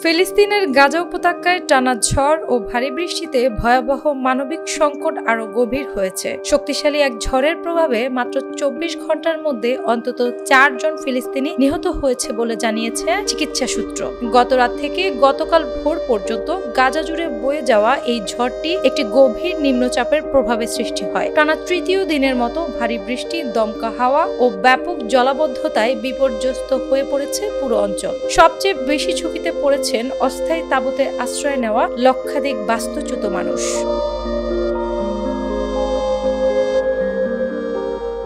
ফিলিস্তিনের গাজা উপত্যকায় টানা ঝড় ও ভারী বৃষ্টিতে ভয়াবহ মানবিক সংকট আরো গভীর হয়েছে। শক্তিশালী এক ঝড়ের প্রভাবে মাত্র ২৪ ঘন্টার মধ্যে অন্তত ৪ জন ফিলিস্তিনি নিহত হয়েছে বলে জানিয়েছে চিকিৎসা সূত্র। গত রাত থেকে গতকাল ভোর পর্যন্ত গাজা জুড়ে বয়ে যাওয়া এই ঝড়টি একটি গভীর নিম্নচাপের প্রভাবে সৃষ্টি হয়। টানা তৃতীয় দিনের মতো ভারী বৃষ্টি, দমকা হাওয়া ও ব্যাপক জলাবদ্ধতায় বিপর্যস্ত হয়ে পড়েছে পুরো অঞ্চল। সবচেয়ে বেশি ঝুঁকিতে পড়েছে অস্থায়ী তাঁবুতে আশ্রয় নেওয়া লক্ষাধিক বাস্তুচ্যুত মানুষ।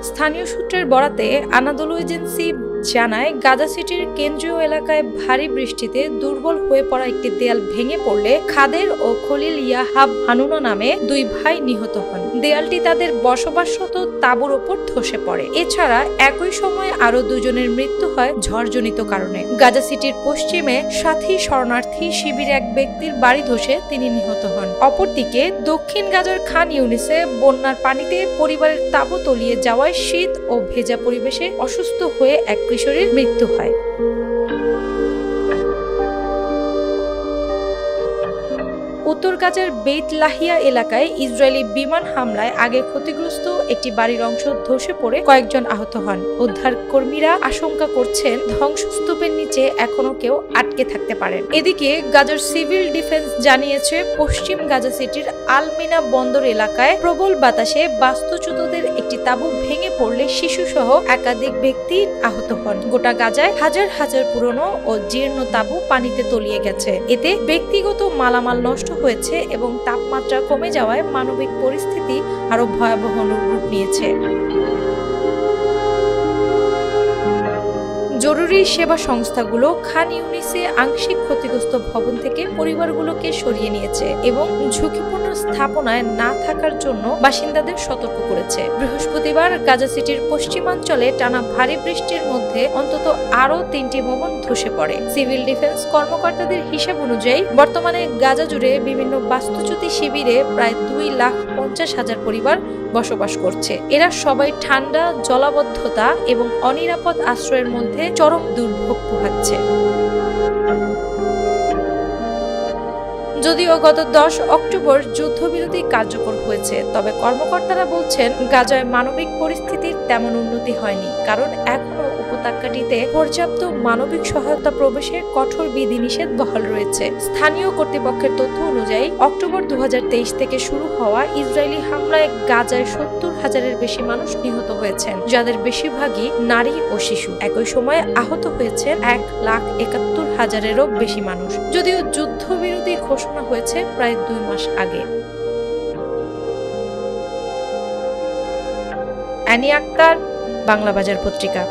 স্থানীয় সূত্রের বরাতে আনাদোলু এজেন্সি জানায়, গাজা সিটির কেন্দ্রীয় এলাকায় ভারী বৃষ্টিতে দুর্বল হয়ে পড়া একটি দেয়াল ভেঙে পড়লে খাদের ও খলিল ইয়াহাব হানুনা নামে দুই ভাই নিহত হন। দেয়ালটি তাদের বসবাসরত তাঁবুর ওপর ধসে পড়ে। এছাড়া একই সময়ে আরো দুজনের মৃত্যু হয় ঝড়জনিত কারণে। গাজা সিটির পশ্চিমে সাথী শরণার্থী শিবিরে এক ব্যক্তির বাড়ি ধসে তিনি নিহত হন। অপরদিকে দক্ষিণ গাজার খান ইউনিসে বন্যার পানিতে পরিবারের তাঁবু তলিয়ে যাওয়ায় শীত ও ভেজা পরিবেশে অসুস্থ হয়ে এক কিশোরীর মৃত্যু হয়। উত্তর গাজার বেইত লাহিয়া এলাকায় ইসরায়েলি বিমান হামলায় আগে ক্ষতিগ্রস্ত একটি বাড়ির অংশ ধসে পড়ে কয়েকজন আহত হন। উদ্ধার কর্মীরা আশঙ্কা করছেন ধ্বংসস্তূপের নিচে এখনো কেউ আটকে থাকতে পারেন। এদিকে গাজার সিভিল ডিফেন্স জানিয়েছে, পশ্চিম গাজা সিটির আলমিনা বন্দর এলাকায় প্রবল বাতাসে বাস্তুচ্যুতদের একটি তাঁবু ভেঙে পড়লে শিশুসহ একাধিক ব্যক্তি আহত হন। গোটা গাজায় হাজার হাজার পুরনো ও জীর্ণ তাঁবু পানিতে তলিয়ে গেছে। এতে ব্যক্তিগত মালামাল নষ্ট হয়েছে এবং তাপমাত্রা কমে যাওয়ায় মানবিক পরিস্থিতি আরো ভয়াবহ রূপ নিয়েছে। জরুরি সেবা সংস্থাগুলো খান ইউনিসে আংশিক ক্ষতিগ্রস্ত ভবন থেকে পরিবারগুলোকে সরিয়ে নিয়েছে এবং ঝুঁকিপূর্ণ স্থাপনায় না থাকার জন্য বাসিন্দাদের সতর্ক করেছে। বৃহস্পতিবার গাজা সিটির পশ্চিমাঞ্চলে টানা ভারী বৃষ্টির মধ্যে অন্তত আরো ৩টি ভবন ধসে পড়ে। সিভিল ডিফেন্স কর্মকর্তাদের হিসাব অনুযায়ী বর্তমানে গাজা জুড়ে বিভিন্ন বাস্তুচ্যুতি শিবিরে প্রায় ২,৫০,০০০ পরিবার বসবাস করছে। এরা সবাই ঠান্ডা, জলাবদ্ধতা এবং অনিরাপদ আশ্রয়ের মধ্যে চরম দুর্ভোগ পোহাচ্ছে। যদিও গত ১০ অক্টোবর যুদ্ধবিরতি কার্যকর হয়েছে, তবে কর্মকর্তারা বলছেন গাজায় মানবিক পরিস্থিতির তেমন উন্নতি হয়নি, কারণ এখনো উপত্যকাটিতে পর্যাপ্ত মানবিক সহায়তা প্রবেশে কঠোর বিধিনিষেধ বহাল রয়েছে। স্থানীয় কর্তৃপক্ষের তথ্য অনুযায়ী অক্টোবর ২০২৩ থেকে শুরু হওয়া ইসরায়েলি হামলায় গাজায় ৭০,০০০-এর বেশি মানুষ নিহত হয়েছেন, যাদের বেশিরভাগই নারী ও শিশু। একই সময়ে আহত হয়েছেন ১,৭১,০০০-এরও বেশি মানুষ, যদিও যুদ্ধবিরতি ঘোষণা হয়েছে প্রায় ২ মাস আগে। অ্যানি আক্তার, বাংলা বাজার পত্রিকা।